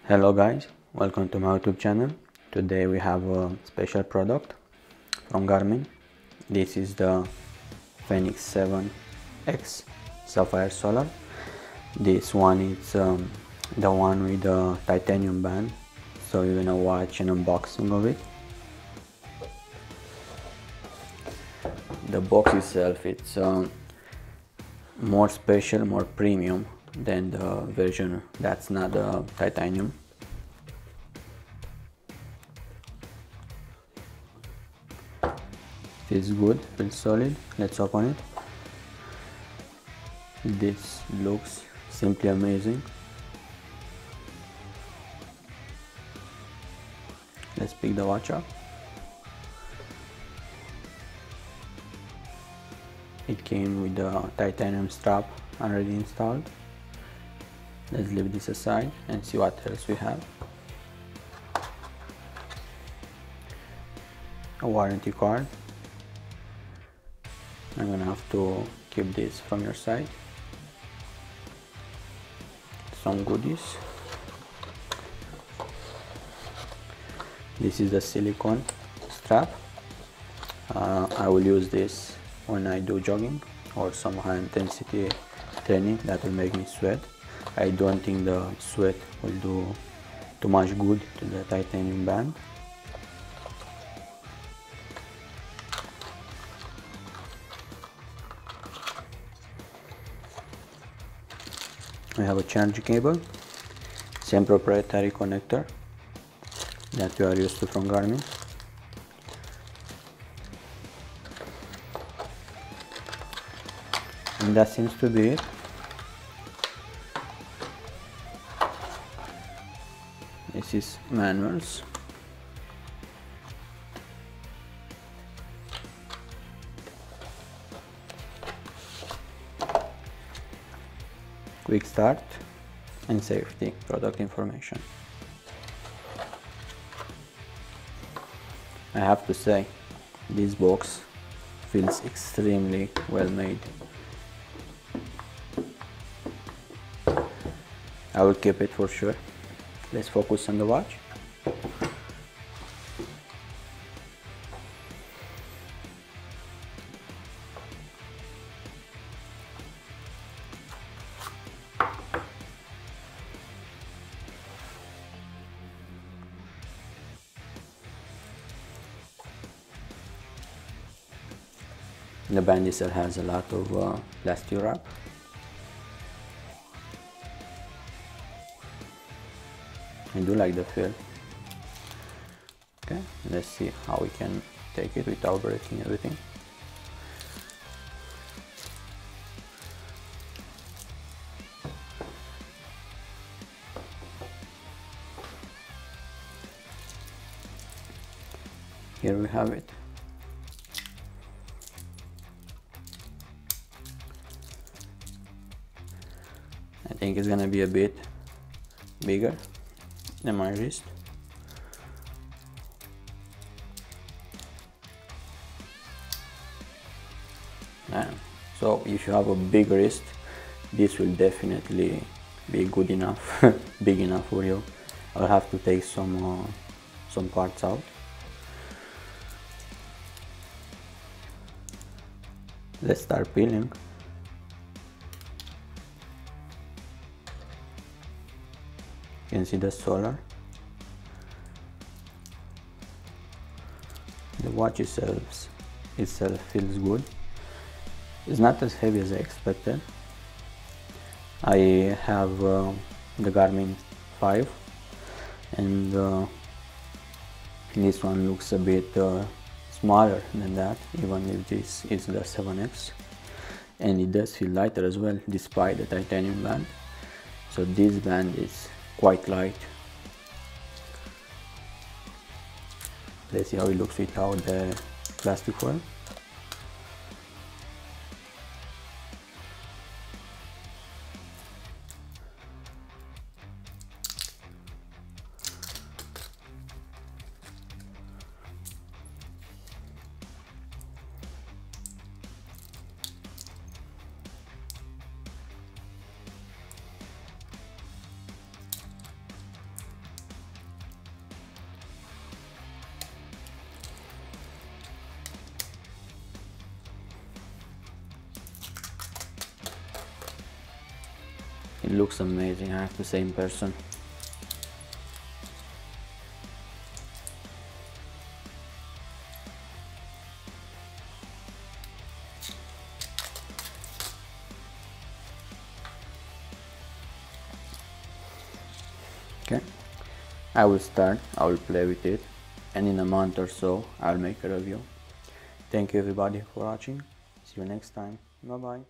Hello guys, welcome to my YouTube channel. Today we have a special product from Garmin. This is the Fenix 7X Sapphire Solar. This one is the one with the titanium band, so you're gonna watch an unboxing of it. The box itself, it's more special, more premium than the version that's not titanium. Feels good, feels solid. Let's open it. This looks simply amazing. Let's pick the watch up. It came with the titanium strap already installed. Let's leave this aside and see what else we have. A warranty card. I'm gonna have to keep this from your side. Some goodies. This is the silicone strap. I will use this when I do jogging or some high intensity training that will make me sweat. I don't think the sweat will do too much good to the titanium band. We have a charging cable, same proprietary connector that we are used to from Garmin. And that seems to be it. This is manuals. Quick start and safety product information. I have to say, this box feels extremely well made. I will keep it for sure. Let's focus on the watch. The band itself has a lot of plastic wrap. I do like the feel. Okay, let's see how we can take it without breaking everything. Here we have it. I think it's gonna be a bit bigger than my wrist. So if you have a big wrist, this will definitely be good enough, big enough for you. I'll have to take some parts out. Let's start peeling. You can see the solar. The watch itself feels good. It's not as heavy as I expected. I have the Garmin 5 and this one looks a bit smaller than that, even if this is the 7X, and it does feel lighter as well despite the titanium band. So this band is quite light. Let's see how it looks without the plastic foil. It looks amazing, I have to say, in person. Okay, I will play with it, and in a month or so I'll make a review. Thank you everybody for watching. See you next time. Bye bye.